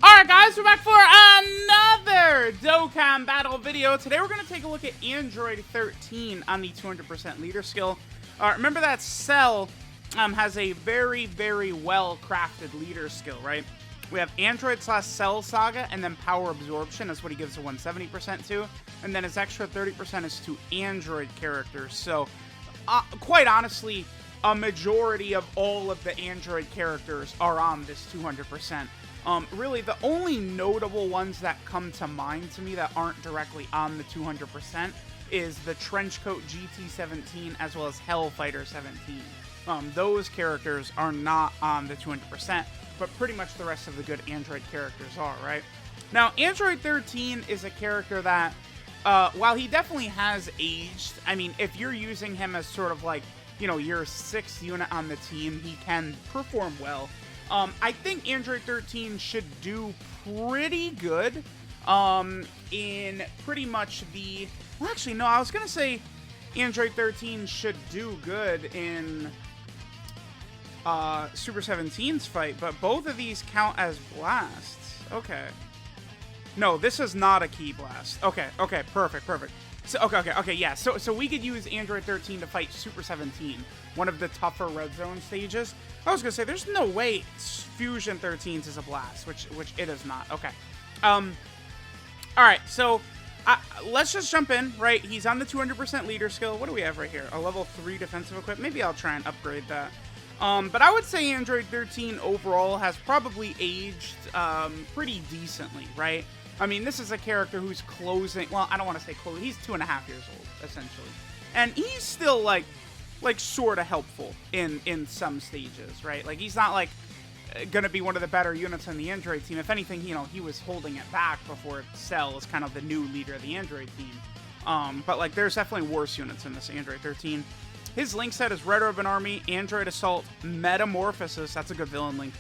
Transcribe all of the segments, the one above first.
Alright guys, we're back for another Dokkan battle video. Today we're going to take a look at Android 13 on the 200% leader skill. Remember that Cell has a very, very well-crafted leader skill, right? We have Android/Cell Saga, and then Power Absorption is what he gives a 170% to. And then his extra 30% is to Android characters. So, quite honestly, a majority of all of the Android characters are on this 200%. Really, the only notable ones that come to mind to me that aren't directly on the 200% is the Trenchcoat GT17 as well as Hellfighter 17. Those characters are not on the 200%, but pretty much the rest of the good Android characters are, right? Now, Android 13 is a character that, while he definitely has aged, I mean, if you're using him as sort of like, you know, your 6th unit on the team, he can perform well. I think Android 13 should do pretty good in pretty much the... Well, actually, no, I was going to say Android 13 should do good in Super 17's fight, but both of these count as blasts. Okay. No, this is not a key blast. Okay, perfect. So, okay, yeah. So we could use Android 13 to fight Super 17, one of the tougher red zone stages. I was gonna say there's no way Fusion 13's is a blast, which it is not. Okay. All right. So let's just jump in. Right, he's on the 200% leader skill. What do we have right here? A level 3 defensive equip. Maybe I'll try and upgrade that. But I would say Android 13 overall has probably aged pretty decently. Right. I mean, this is a character who's closing... Well, I don't want to say closing. He's 2.5 years old, essentially. And he's still, like sort of helpful in some stages, right? Like, he's not, like, going to be one of the better units on the Android team. If anything, you know, he was holding it back before Cell is kind of the new leader of the Android team. But, like, there's definitely worse units in this Android 13. His link set is Red Urban Army, Android Assault, Metamorphosis. That's a good villain link.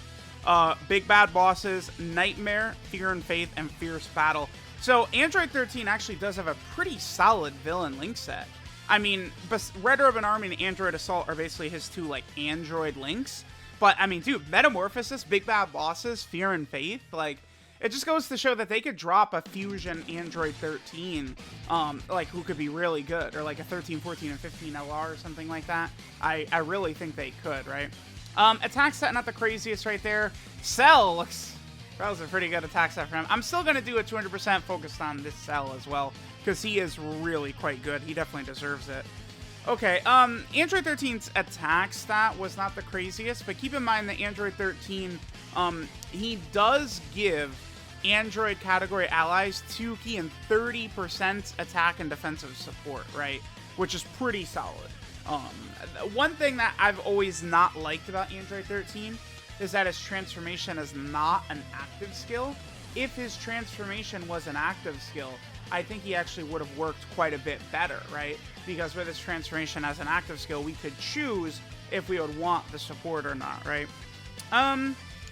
Big Bad Bosses, Nightmare, Fear and Faith, and Fierce Battle. So, Android 13 actually does have a pretty solid villain link set. I mean, Red Urban Army and Android Assault are basically his two, like, Android links. But, I mean, dude, Metamorphosis, Big Bad Bosses, Fear and Faith, like, it just goes to show that they could drop a Fusion Android 13, like, who could be really good. Or, like, a 13, 14, and 15 LR or something like that. I really think they could, right? Attack set, not the craziest right there. Cell looks... That was a pretty good attack set for him. I'm still going to do a 200% focused on this Cell as well, because he is really quite good. He definitely deserves it. Okay, Android 13's attack stat was not the craziest, but keep in mind that Android 13, he does give Android category allies 2 key and 30% attack and defensive support, right? Which is pretty solid. One thing that I've always not liked about Android 13 is that his transformation is not an active skill. If his transformation was an active skill, I think he actually would have worked quite a bit better, right? Because with his transformation as an active skill, we could choose if we would want the support or not, right?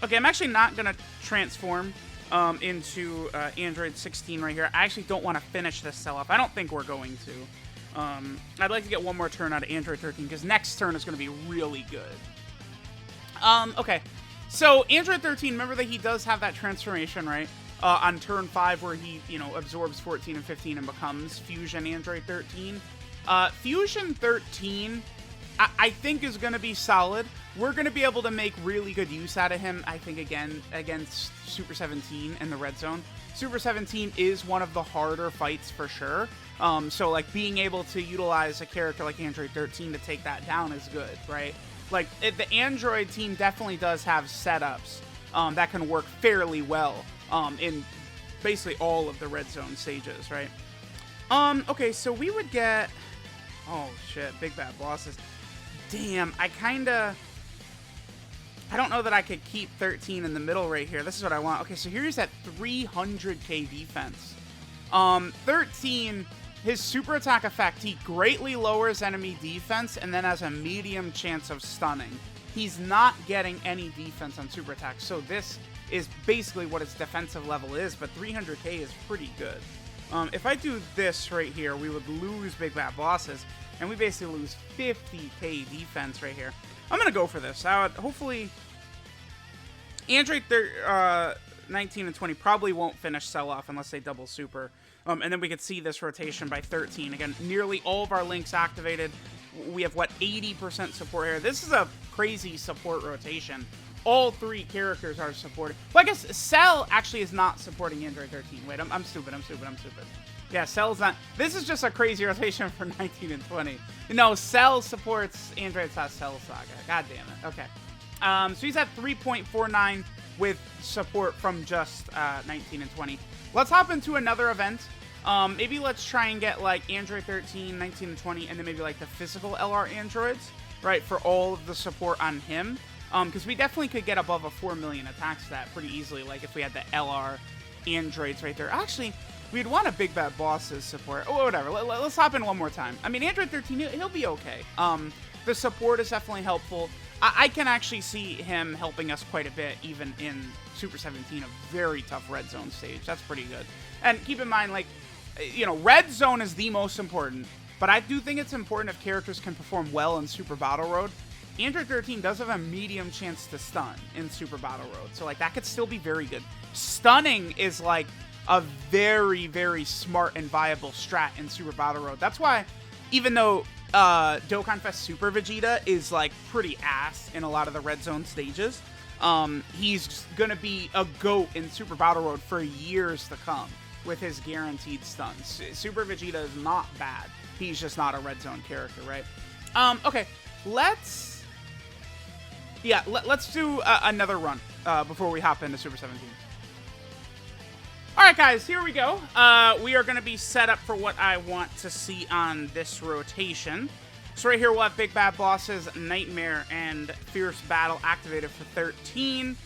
Okay, I'm actually not going to transform into Android 16 right here. I actually don't want to finish this Cell off. I don't think we're going to. I'd like to get one more turn out of Android 13, because next turn is going to be really good. Okay, so Android 13, remember that he does have that transformation, right? On turn 5 where he, you know, absorbs 14 and 15 and becomes Fusion Android 13. Fusion 13, I think is going to be solid. We're going to be able to make really good use out of him, I think, again, against Super 17 in the red zone. Super 17 is one of the harder fights for sure. So, like, being able to utilize a character like Android 13 to take that down is good, right? Like, the Android team definitely does have setups that can work fairly well in basically all of the red zone stages, right? Okay, so we would get... Oh, shit, Big Bad Bosses. Damn, I don't know that I could keep 13 in the middle right here. This is what I want. Okay, so here's at 300k defense. 13, his super attack effect, he greatly lowers enemy defense and then has a medium chance of stunning. He's not getting any defense on super attack, so this is basically what his defensive level is, but 300k is pretty good. If I do this right here, we would lose Big Bad Bosses, and we basically lose 50k defense right here. I'm going to go for this. I would hopefully... Android 19 and 20 probably won't finish Cell off unless they double super. And then we could see this rotation by 13. Again, nearly all of our links activated. We have, what, 80% support here. This is a crazy support rotation. All 3 characters are supported. Well, I guess Cell actually is not supporting Android 13. Wait, I'm stupid. Yeah, Cell's not. This is just a crazy rotation for 19 and 20. No, Cell supports Android Cell Saga. God damn it. Okay. So he's at 3.49 with support from just 19 and 20. Let's hop into another event. Maybe let's try and get like Android 13, 19 and 20, and then maybe like the physical LR androids, right, for all of the support on him. Because we definitely could get above a 4 million attack stat pretty easily, like if we had the LR androids right there. Actually, we'd want a Big Bad Boss's support. Oh, whatever. Let's hop in one more time. I mean, Android 13, he'll be okay. The support is definitely helpful. I can actually see him helping us quite a bit, even in Super 17, a very tough Red Zone stage. That's pretty good. And keep in mind, like, you know, Red Zone is the most important, but I do think it's important if characters can perform well in Super Battle Road. Android 13 does have a medium chance to stun in Super Battle Road, so, like, that could still be very good. Stunning is, like, a very, very smart and viable strat in Super Battle Road. That's why, even though Dokkan Fest Super Vegeta is, like, pretty ass in a lot of the Red Zone stages, he's gonna be a GOAT in Super Battle Road for years to come with his guaranteed stuns. Super Vegeta is not bad. He's just not a Red Zone character, right? Okay, let's do another run before we hop into Super 17. Alright guys, here we go. We are going to be set up for what I want to see on this rotation. So right here we'll have Big Bad Bosses, Nightmare, and Fierce Battle activated for 13.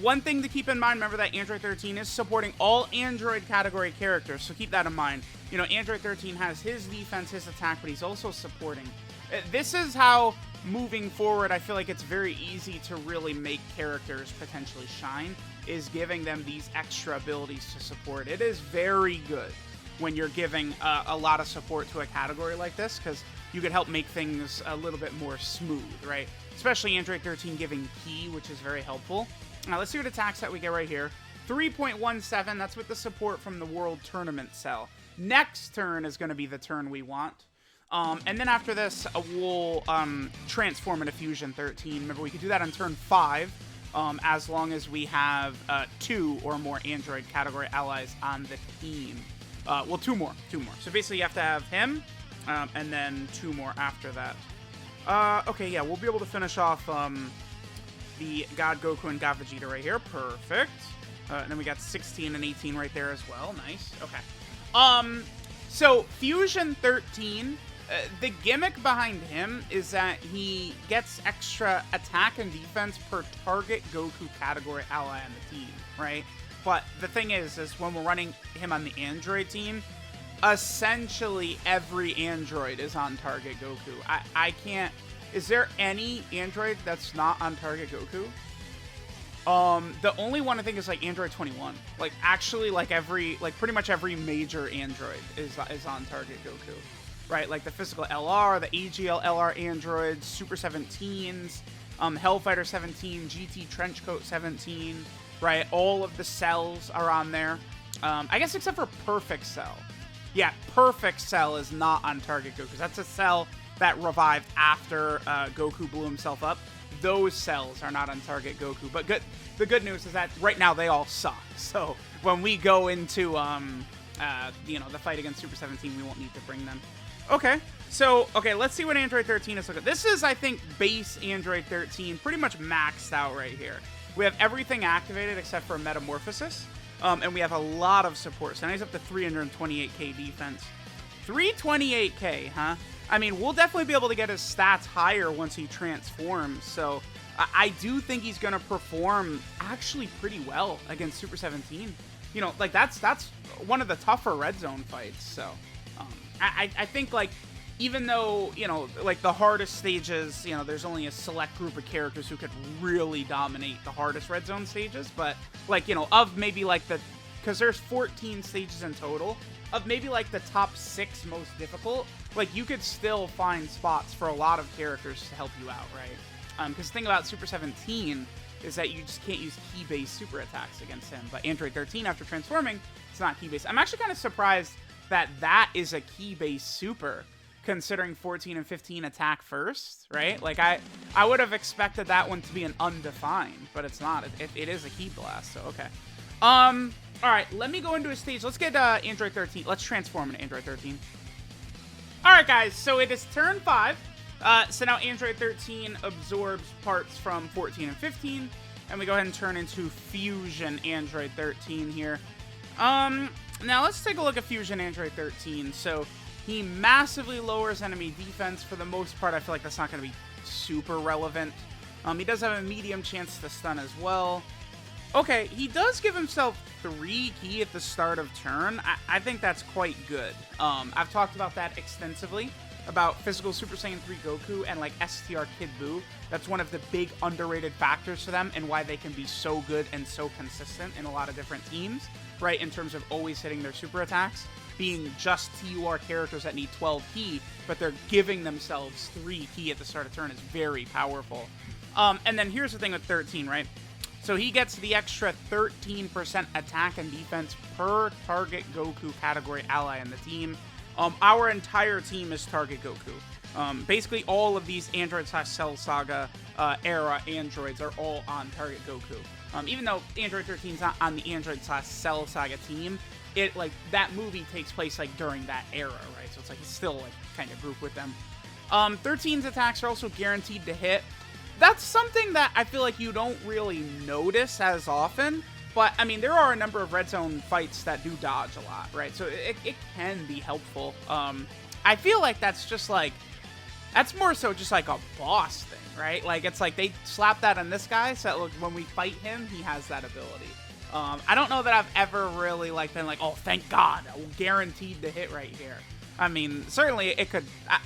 One thing to keep in mind, remember that Android 13 is supporting all Android category characters, so keep that in mind. You know, Android 13 has his defense, his attack, but he's also supporting. This is how, moving forward, I feel like it's very easy to really make characters potentially shine, is giving them these extra abilities to support. It is very good when you're giving a lot of support to a category like this, because you could help make things a little bit more smooth, right? Especially Android 13 giving Ki, which is very helpful. Now, let's see what attack set we get right here. 3.17, that's with the support from the World Tournament cell. Next turn is going to be the turn we want. And then after this, we'll transform into Fusion 13. Remember, we could do that on turn 5, as long as we have 2 or more Android category allies on the team. Well, 2 more. So basically, you have to have him, and then 2 more after that. Okay, yeah, we'll be able to finish off the God Goku and God Vegeta right here. Perfect. And then we got 16 and 18 right there as well. Nice. Okay. So Fusion 13, the gimmick behind him is that he gets extra attack and defense per target Goku category ally on the team, right? But the thing is when we're running him on the Android team, essentially every Android is on target Goku. I can't... Is there any Android that's not on target Goku? The only one I think is like Android 21. Like actually, like pretty much every major Android is on target Goku, right? Like the physical LR, the AGL LR androids, Super 17s, Hellfighter 17, GT Trenchcoat 17, right? All of the cells are on there. I guess except for Perfect Cell. Yeah, Perfect Cell is not on target Goku. That's a cell that revived after Goku blew himself up. Those cells are not on target Goku. But the good news is that right now they all suck. So when we go into the fight against Super 17, we won't need to bring them. Okay. So, let's see what Android 13 is looking. This is, I think, base Android 13, pretty much maxed out right here. We have everything activated except for Metamorphosis. And we have a lot of support. So now he's up to 328k defense. 328k, huh? I mean, we'll definitely be able to get his stats higher once he transforms, so I do think he's going to perform actually pretty well against Super 17. You know, like, that's one of the tougher Red Zone fights, so I think, like, even though, you know, like, the hardest stages, you know, there's only a select group of characters who could really dominate the hardest Red Zone stages, but, like, you know, of maybe, like, because there's 14 stages in total, of maybe, like, the top 6 most difficult, like, you could still find spots for a lot of characters to help you out, right? Because the thing about Super 17 is that you just can't use key-based super attacks against him. But Android 13, after transforming, it's not key-based. I'm actually kind of surprised that that is a key-based super, considering 14 and 15 attack first, right? Like, I would have expected that one to be an undefined, but it's not. It is a key blast, so okay. All right, let me go into a stage. Let's get Android 13. Let's transform into Android 13. All right, guys, so it is turn 5. So now Android 13 absorbs parts from 14 and 15, and we go ahead and turn into Fusion Android 13 here. Now let's take a look at Fusion Android 13. So he massively lowers enemy defense. For the most part, I feel like that's not going to be super relevant. He does have a medium chance to stun as well. Okay, he does give himself 3 ki at the start of turn. I think that's quite good. I've talked about that extensively, about physical Super Saiyan 3 Goku and like STR Kid Buu. That's one of the big underrated factors for them and why they can be so good and so consistent in a lot of different teams, right? In terms of always hitting their super attacks, being just TUR characters that need 12 ki, but they're giving themselves 3 ki at the start of turn is very powerful. And then here's the thing with 13, right? So he gets the extra 13% attack and defense per target Goku category ally in the team. Our entire team is target Goku. Basically, all of these Android/Cell Saga era androids are all on target Goku. Even though Android 13's not on the Android/Cell Saga team, it like that movie takes place like during that era, right? So it's like it's still like kind of grouped with them. 13's attacks are also guaranteed to hit. That's something that I feel like you don't really notice as often. But, I mean, there are a number of red zone fights that do dodge a lot, right? So it can be helpful. I feel like that's just like, that's more so just like a boss thing, right? Like, it's like they slap that on this guy, so look, when we fight him, he has that ability. I don't know that I've ever really like been like, oh, thank God, guaranteed to hit right here. I mean, certainly it could,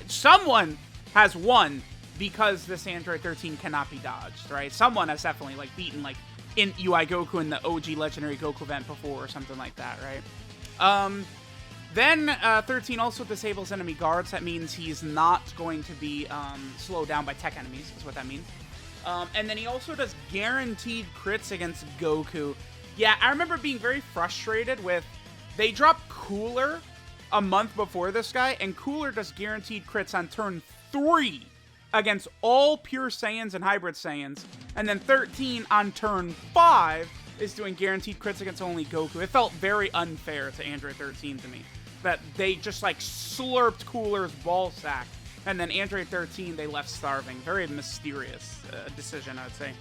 someone has won because this Android 13 cannot be dodged, right? Someone has definitely like beaten like in UI Goku in the OG Legendary Goku event before or something like that, right? Then 13 also disables enemy guards. That means he's not going to be slowed down by tech enemies, is what that means. And then he also does guaranteed crits against Goku. Yeah, I remember being very frustrated with, they dropped Cooler a month before this guy, and Cooler does guaranteed crits on turn 3 against all pure Saiyans and hybrid Saiyans, and then 13 on turn 5 is doing guaranteed crits against only Goku. It felt very unfair to Android 13 to me, that they just like slurped Cooler's ball sack, and then Android 13 they left starving. Very mysterious decision, I would say.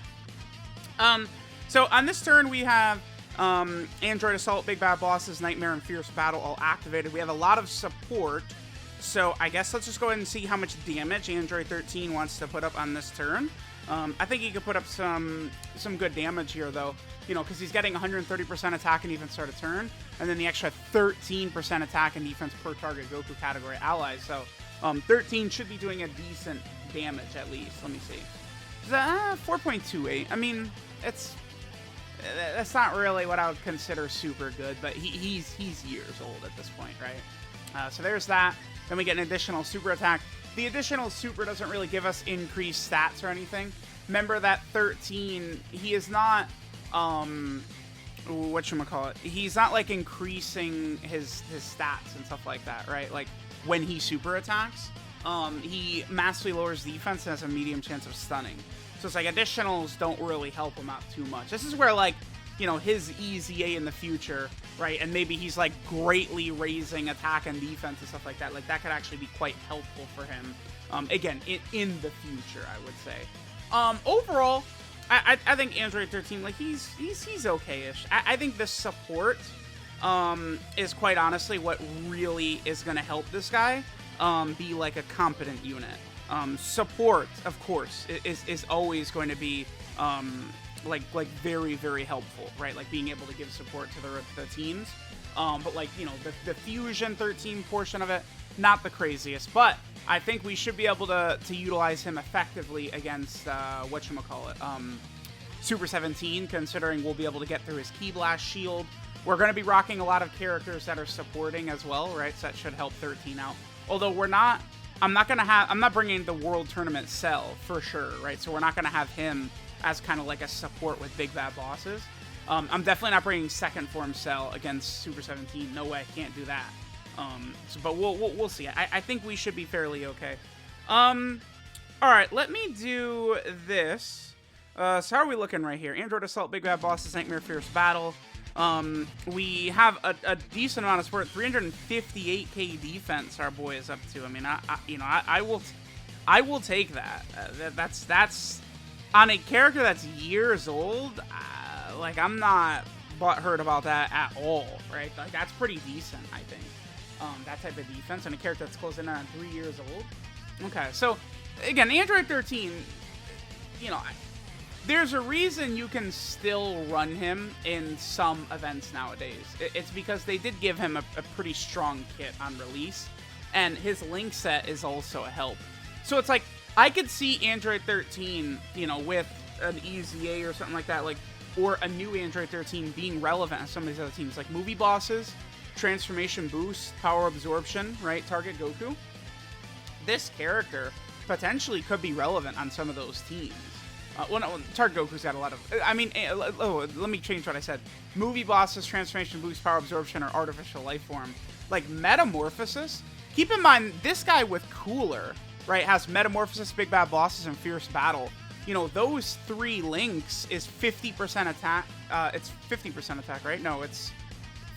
So on this turn we have Android Assault, Big Bad Bosses, Nightmare, and Fierce Battle all activated. We have a lot of support. So I guess let's just go ahead and see how much damage Android 13 wants to put up on this turn. I think he could put up some good damage here, though. You know, because he's getting 130% attack and defense start of turn, and then the extra 13% attack and defense per target Goku category ally. So 13 should be doing a decent damage at least. Let me see. 4.28. I mean, that's not really what I would consider super good, but he's years old at this point, right? So there's that. Then we get an additional super attack. The additional super doesn't really give us increased stats or anything. Remember that 13, he is not, whatchamacallit, he's not like increasing his stats and stuff like that, right? Like when he super attacks, he massively lowers defense and has a medium chance of stunning. So it's like additionals don't really help him out too much. This is where like, you know, his EZA in the future, right? And maybe he's like greatly raising attack and defense and stuff like that. Like that could actually be quite helpful for him. Again, in the future, I would say. Overall, I think Android 13, like he's okay-ish. I think the support is quite honestly what really is going to help this guy be like a competent unit. Support, of course, is always going to be like very, very helpful, right? Like being able to give support to the teams. But like, you know, the Fusion 13 portion of it, not the craziest, but I think we should be able to utilize him effectively against Super 17, considering we'll be able to get through his Ki Blast shield. We're going to be rocking a lot of characters that are supporting as well, right? So that should help 13 out. Although I'm not bringing the World Tournament Cell for sure, right? So we're not going to have him as kind of like a support with big bad bosses. I'm definitely not bringing second form Cell against Super 17. No way, can't do that. But we'll see. I think we should be fairly okay. All right, let me do this. So how are we looking right here? Android Assault, Big Bad Bosses, Nightmare, Fierce Battle. We have a decent amount of support. 358k defense our boy is up to. I mean, I will take that. That's on a character that's years old. Like, I'm not butthurt about that at all, right? Like, that's pretty decent, I think. That type of defense on a character that's closing in on 3 years old. Okay, so again, Android 13, there's a reason you can still run him in some events nowadays. It's because they did give him a pretty strong kit on release, and his link set is also a help. So it's like, I could see Android 13, with an EZA or something like that, like, or a new Android 13 being relevant on some of these other teams, like movie bosses, transformation boost, power absorption, right? Target Goku. This character potentially could be relevant on some of those teams. Target Goku's got a lot of... let me change what I said. Movie bosses, transformation boost, power absorption, or artificial life form. Like, Metamorphosis. Keep in mind, this guy with Cooler, right, has Metamorphosis, Big Bad Bosses, and Fierce Battle. Those 3 links is 50% attack. It's 50% attack, right? No, it's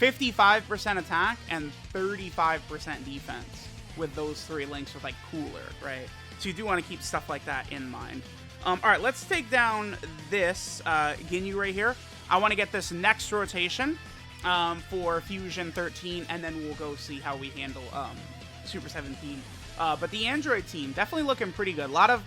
55% attack and 35% defense with those 3 links with, like, Cooler, right? So you do want to keep stuff like that in mind. All right, let's take down this Ginyu right here. I want to get this next rotation for Fusion 13, and then we'll go see how we handle Super 17. But the Android team, definitely looking pretty good. A lot of...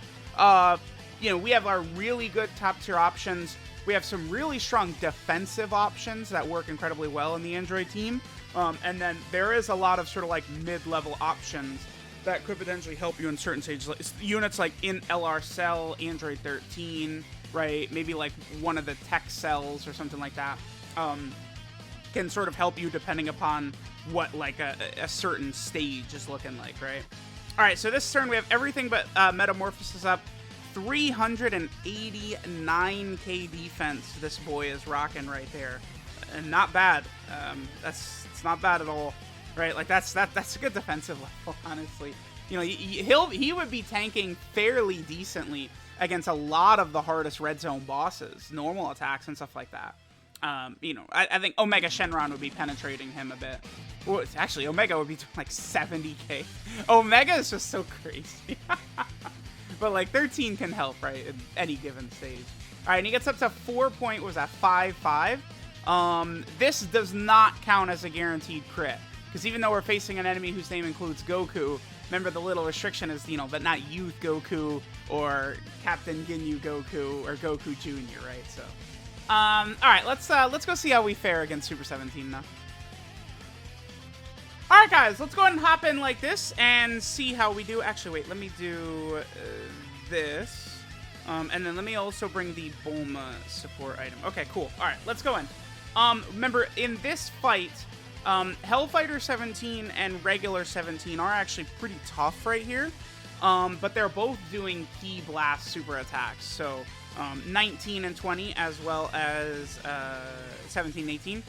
we have our really good top-tier options. We have some really strong defensive options that work incredibly well in the Android team. And then there is a lot of sort of like mid-level options that could potentially help you in certain stages. Units like in LR Cell, Android 13, right? Maybe like one of the tech cells or something like that can sort of help you depending upon what like a certain stage is looking like, right? All right, so this turn we have everything but Metamorphosis up. 389k defense this boy is rocking right there, and not bad. It's not bad at all, right? Like that's a good defensive level, honestly. He would be tanking fairly decently against a lot of the hardest red zone bosses, normal attacks and stuff like that. I think Omega Shenron would be penetrating him a bit. Well, actually, Omega would be doing like 70k. Omega is just so crazy. But, like, 13 can help, right, in any given stage. All right, and he gets up to 5.5. This does not count as a guaranteed crit. Because even though we're facing an enemy whose name includes Goku, remember the little restriction is, but not Youth Goku or Captain Ginyu Goku or Goku Jr., right? So, all right, let's go see how we fare against Super 17 now. Alright guys, let's go ahead and hop in like this and see how we do. Actually, wait, let me do this. And then let me also bring the Bulma support item. Okay, cool. Alright, let's go in. Remember, in this fight, Hellfighter 17 and regular 17 are actually pretty tough right here. But they're both doing Ki Blast super attacks. So, 19 and 20 as well as 17 and 18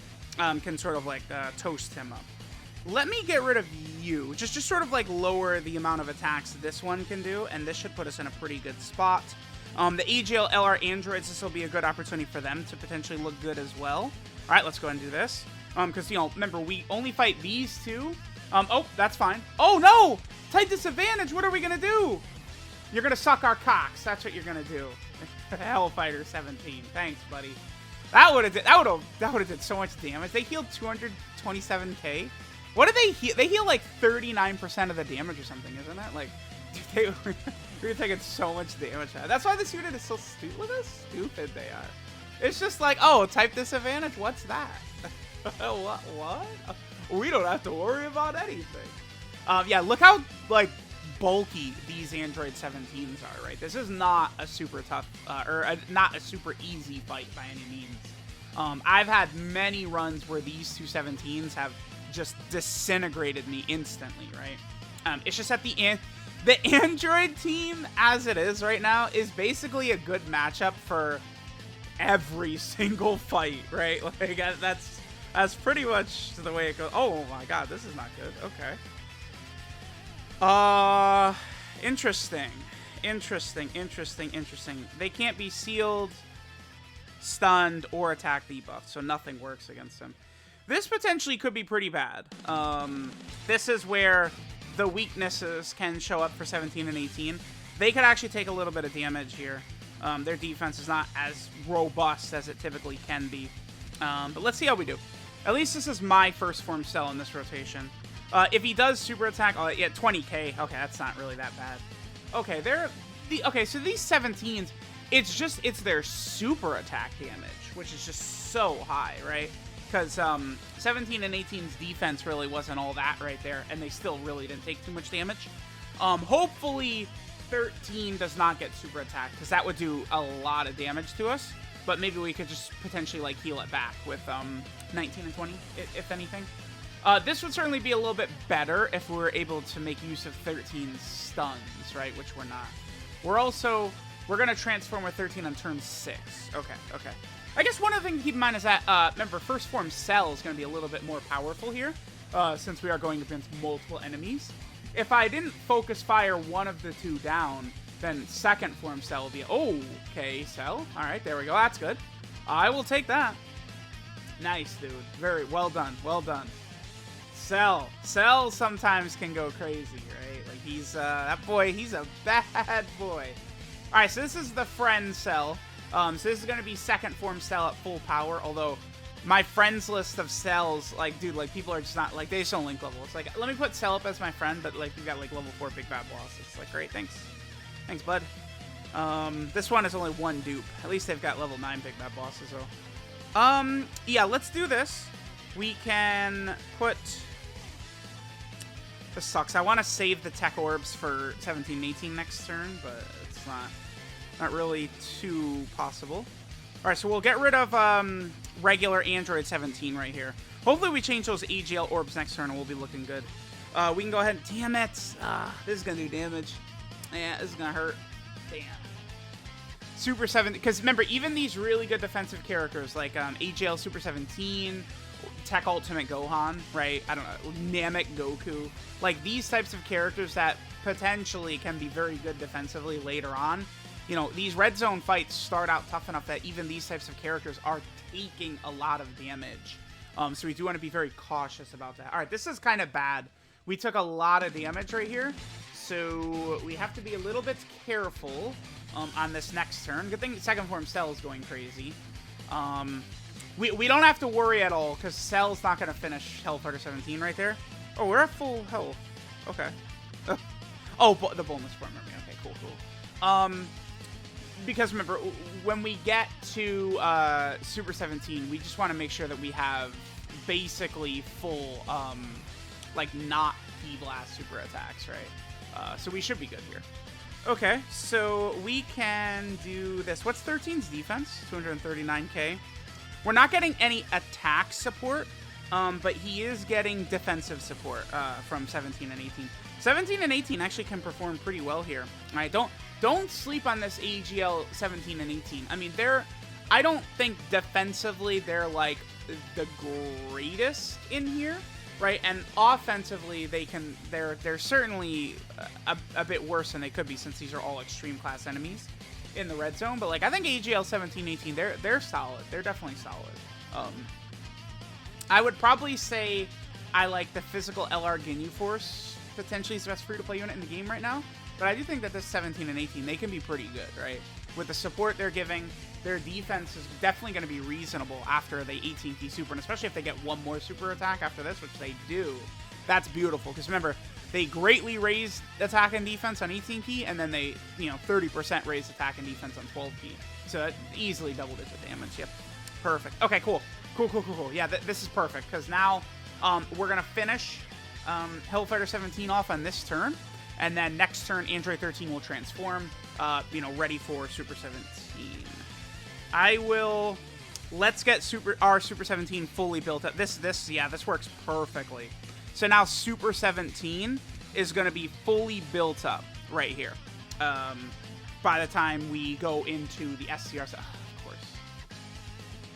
can sort of like toast him up. Let me get rid of you. Just sort of like lower the amount of attacks this one can do, and this should put us in a pretty good spot. The AGL LR androids, this will be a good opportunity for them to potentially look good as well. All right, let's go ahead and do this. Because, remember, we only fight these 2. Oh, that's fine. Oh, no! Tight disadvantage, what are we going to do? You're going to suck our cocks. That's what you're going to do. Hellfighter 17. Thanks, buddy. That would have did so much damage. They healed 227k. What do they heal? They heal like 39% of the damage or something, isn't that? Like, we're taking so much damage. That's why this unit is so stupid. Look how stupid they are. It's just like, oh, type disadvantage. What's that? What? We don't have to worry about anything. Yeah, look how like bulky these Android 17s are. Right, this is not a super tough not a super easy fight by any means. I've had many runs where these two 17s have just disintegrated me instantly, right? It's just at the end, The Android team, as it is right now, is basically a good matchup for every single fight, right? Like, that's pretty much the way it goes. Oh my god, this is not good. Okay. Interesting. They can't be sealed, stunned, or attack debuffed, so nothing works against him. This potentially could be pretty bad. This is where the weaknesses can show up for 17 and 18. They could actually take a little bit of damage here. Their defense is not as robust as it typically can be. But let's see how we do. At least this is my first form Cell in this rotation. If he does super attack, oh yeah, 20k. Okay, that's not really that bad. Okay, okay, so these 17s, it's their super attack damage, which is just so high, right? Because 17 and 18's defense really wasn't all that right there, and they still really didn't take too much damage. Hopefully 13 does not get super attack, because that would do a lot of damage to us. But maybe we could just potentially like heal it back with 19 and 20, if anything. This would certainly be a little bit better if we were able to make use of 13's stuns, right? Which we're not. We're going to transform with 13 on turn 6. Okay. I guess one other thing to keep in mind is that, remember, first form Cell is going to be a little bit more powerful here, since we are going against multiple enemies. If I didn't focus fire one of the two down, then second form Cell will be... Oh, okay, Cell. All right, there we go. That's good. I will take that. Nice, dude. Very well done. Well done. Cell sometimes can go crazy, right? Like, he's, that boy, he's a bad boy. All right, so this is the friend Cell. So this is going to be second form Cell at full power, although my friends list of Cells, like, dude, like, people are just not, like, they just don't link level. It's like, let me put Cell up as my friend, but, like, we've got, like, level 4 big bad boss. It's like, great, thanks. Thanks, bud. This one is only one dupe. At least they've got level 9 big bad bosses, though. Yeah, let's do this. We can put... This sucks. I want to save the tech orbs for 17 and 18 next turn, but it's not really too possible. All right, so we'll get rid of regular Android 17 right here. Hopefully we change those AGL orbs next turn and we'll be looking good. We can go ahead and... Damn it! This is going to do damage. Yeah, this is going to hurt. Damn. Super 7... Because remember, even these really good defensive characters like AGL Super 17... Tech Ultimate Gohan, right? I don't know, Namek Goku. Like, these types of characters that potentially can be very good defensively later on. You know, these red zone fights start out tough enough that even these types of characters are taking a lot of damage. So we do want to be very cautious about that. All right, this is kind of bad. We took a lot of damage right here. So we have to be a little bit careful on this next turn. Good thing second form Cell is going crazy. We don't have to worry at all, because Cell's not going to finish Hellfighter 17 right there. Oh, we're at full health. Okay. Oh, the bonus form memory. Okay, cool. Because remember, when we get to Super 17, we just want to make sure that we have basically full, like, not P-Blast super attacks, right? So we should be good here. Okay, so we can do this. What's 13's defense? 239k. We're not getting any attack support, but he is getting defensive support from 17 and 18. 17 and 18 actually can perform pretty well here. All right, don't sleep on this AGL 17 and 18. I mean, I don't think defensively they're like the greatest in here, right? And offensively they're certainly a bit worse than they could be, since these are all extreme class enemies in the red zone. But like, I think AGL 17, 18, they're solid. They're definitely solid. I would probably say I like the physical LR Ginyu Force potentially is the best free-to-play unit in the game right now. But I do think that this 17 and 18, they can be pretty good, right? With the support they're giving, their defense is definitely going to be reasonable after they 18P super, and especially if they get one more super attack after this, which they do. That's beautiful, because remember, they greatly raised attack and defense on 18P, and then they, 30% raised attack and defense on 12P. So that easily double-digit damage. Yep. Perfect. Okay, cool. Cool. Yeah, this is perfect, because now we're going to finish Hellfighter 17 off on this turn, and then next turn, Android 13 will transform, ready for Super 17. Let's get our Super 17 fully built up. This works perfectly. So now Super 17 is going to be fully built up right here. By the time we go into the SCR, of course.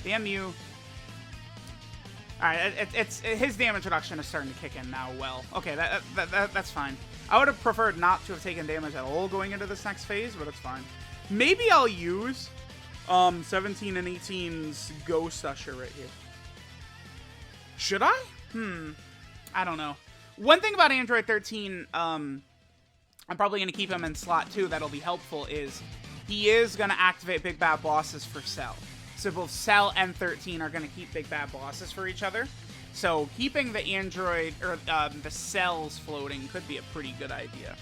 Damn you. Alright, it's his damage reduction is starting to kick in now. Well, okay, that's fine. I would have preferred not to have taken damage at all going into this next phase, but it's fine. Maybe I'll use 17 and 18's Ghost Usher right here. Should I? I don't know. One thing about Android 13, I'm probably going to keep him in slot 2 that'll be helpful, is he is going to activate Big Bad Bosses for Cell. So both Cell and 13 are going to keep Big Bad Bosses for each other. So keeping the Android, or the Cells floating could be a pretty good idea.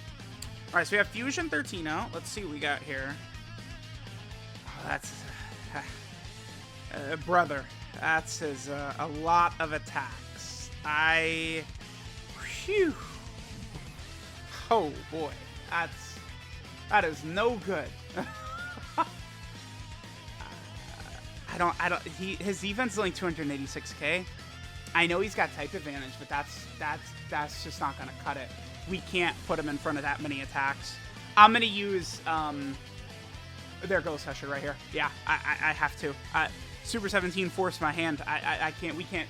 Alright, so we have Fusion 13 out. Let's see what we got here. Oh, that's... brother, that's his, a lot of attacks. Phew. Oh boy, that is no good. His defense is only 286k. I know he's got type advantage, but that's just not gonna cut it. We can't put him in front of that many attacks. I'm gonna use there goes Husher right here. Yeah, I have to. Super 17 forced my hand. I can't. We can't.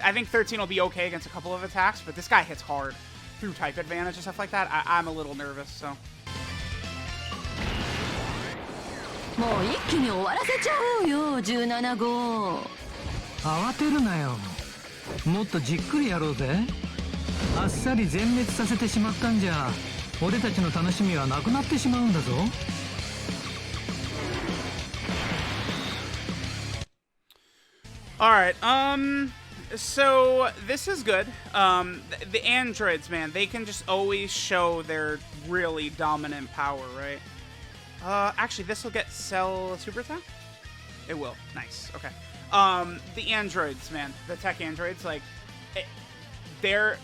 I think 13 will be okay against a couple of attacks, but this guy hits hard through type advantage and stuff like that. I'm a little nervous, so. もう一気に終わらせちゃおうよ17号。慌てるなよ。もっとじっくりやろうぜ。あっさり全滅させてしまったんじゃ、俺たちの楽しみはなくなってしまうんだぞ。Alright, so this is good. The androids, man, they can just always show their really dominant power, right? Actually, this will get Cell Super Attack? It will. Nice. Okay. The androids, man, the tech androids, like, they're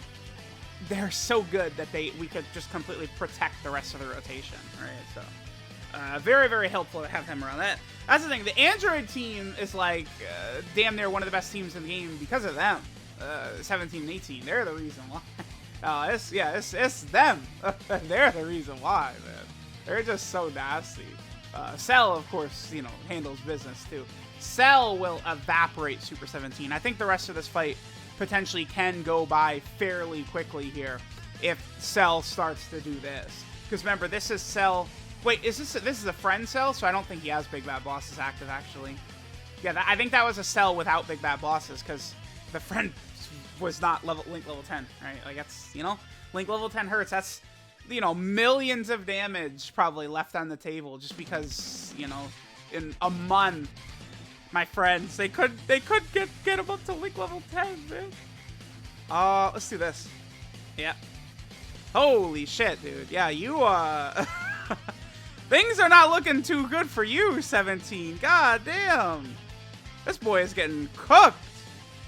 so good that we could just completely protect the rest of the rotation, right? So, very, very helpful to have him around. That's the thing. The Android team is like damn near one of the best teams in the game because of them. 17 and 18, they're the reason why. It's them. They're the reason why, man. They're just so nasty. Cell, of course, you know, handles business too. Cell will evaporate Super 17. I think the rest of this fight potentially can go by fairly quickly here if Cell starts to do this. Because remember, this is Cell. Wait, this is a friend Cell, so I don't think he has Big Bad Bosses active, actually. Yeah, I think that was a Cell without Big Bad Bosses, because the friend was not Link level 10, right? Like, that's, you know, Link level 10 hurts. That's, you know, millions of damage probably left on the table just because, you know, in a month, my friends, they could get him up to Link level 10, man. Let's do this. Yeah. Holy shit, dude. Yeah, you, things are not looking too good for you, 17. God damn. This boy is getting cooked.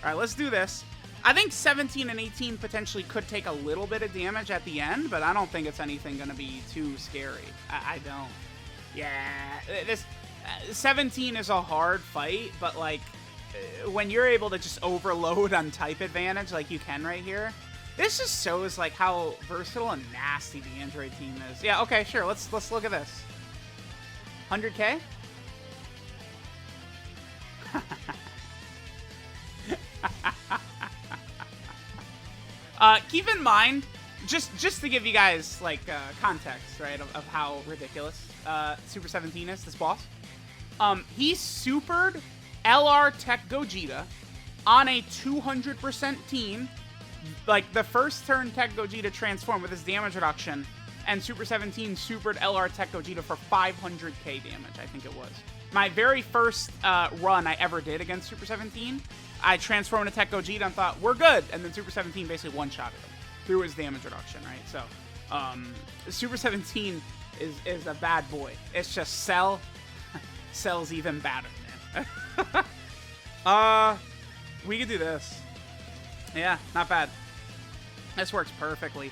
All right, let's do this. I think 17 and 18 potentially could take a little bit of damage at the end, but I don't think it's anything going to be too scary. I don't. Yeah, this 17 is a hard fight, but like when you're able to just overload on type advantage like you can right here, this just shows like how versatile and nasty the Android team is. Yeah, okay, sure. Let's look at this. 100k? Keep in mind, just to give you guys like context, right, of how ridiculous Super 17 is, this boss. He supered LR Tech Gogeta on a 200% team. Like, the first turn Tech Gogeta transformed with his damage reduction, and Super 17 supered LR Tech Gogeta for 500k damage, I think it was. My very first run I ever did against Super 17, I transformed into Tech Gogeta and thought, we're good, and then Super 17 basically one-shotted him through his damage reduction, right? So, Super 17 is a bad boy. It's just Cell. Cell's even badder, man. We could do this. Yeah, not bad. This works perfectly.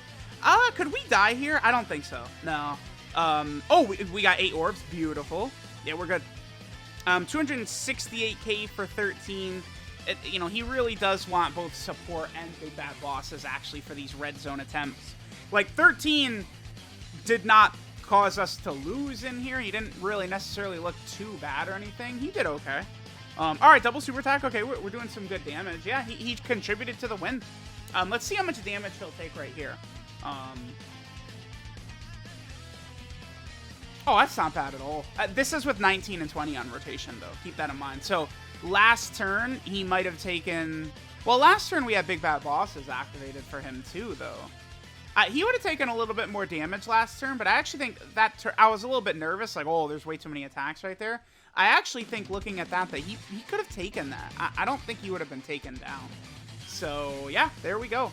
Could we die here? I don't think so. No. Oh, we got 8 orbs. Beautiful. Yeah, we're good. 268k for 13. You know, he really does want both support and Big Bad Bosses, actually, for these red zone attempts. Like, 13 did not cause us to lose in here. He didn't really necessarily look too bad or anything. He did okay. All right, double super attack. Okay, we're doing some good damage. Yeah, he contributed to the win. Let's see how much damage he'll take right here. Oh, that's not bad at all. This is with 19 and 20 on rotation, though. Keep that in mind. So, last turn, he might have taken... Well, last turn, we had Big Bad Bosses activated for him, too, though. He would have taken a little bit more damage last turn, but I actually think that I was a little bit nervous. Like, oh, there's way too many attacks right there. I actually think, looking at that he could have taken that. I don't think he would have been taken down. So, yeah, there we go.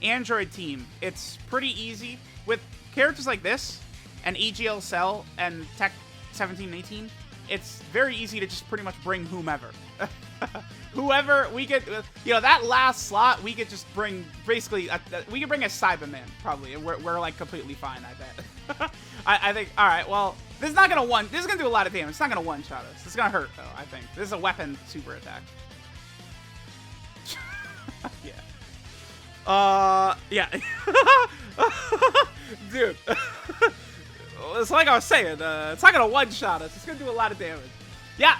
Android team. It's pretty easy. With characters like this, and AGL Cell, and Tech 17 and 18, it's very easy to just pretty much bring whomever. Whoever we get, you know, that last slot, we could just bring, basically, we could bring a Cyberman, probably, and we're like, completely fine, I bet. I think, alright, well, this is gonna do a lot of damage. It's not gonna one-shot us. It's gonna hurt, though, I think. This is a weapon super attack. Yeah. Yeah. Dude. It's like I was saying, it's not gonna one-shot us. It's gonna do a lot of damage. Yeah,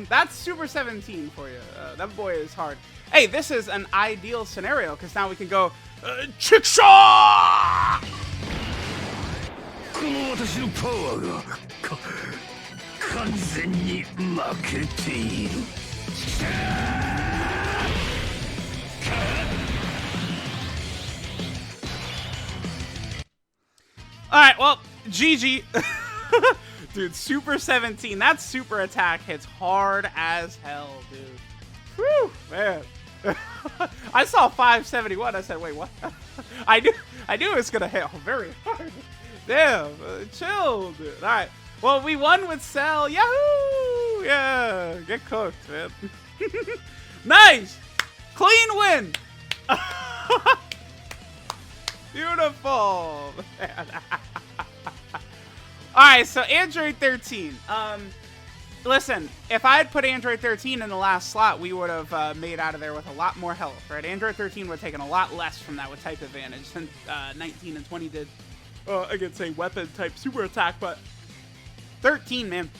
that's Super 17 for you. That boy is hard. Hey, this is an ideal scenario, because now we can go, Chickshaw! Alright, well, GG. Dude, Super 17, that super attack hits hard as hell, dude. Whew, man. I saw 571, I said, wait, what? I knew it was gonna hit very hard. Damn, chill, dude. Alright, well, we won with Cell. Yahoo! Yeah, get cooked, man. Nice! Clean win! Beautiful! Alright, so Android 13. Listen, if I had put Android 13 in the last slot, we would have made out of there with a lot more health, right? Android 13 would have taken a lot less from that with type advantage than 19 and 20 did. I could say weapon type super attack, but 13, man.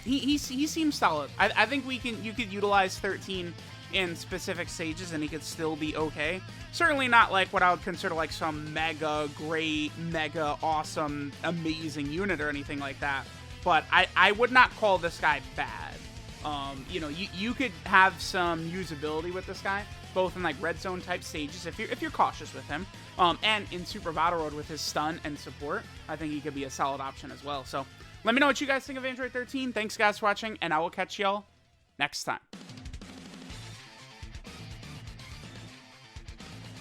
He seems solid. I think you could utilize 13 in specific stages and he could still be okay. Certainly not like what I would consider like some mega great, mega awesome, amazing unit or anything like that. But I would not call this guy bad. You know, you could have some usability with this guy, both in like red zone type stages if you're cautious with him, and in Super Battle Road with his stun and support. I think he could be a solid option as well. So let me know what you guys think of Android 13. Thanks guys for watching, and I will catch y'all next time.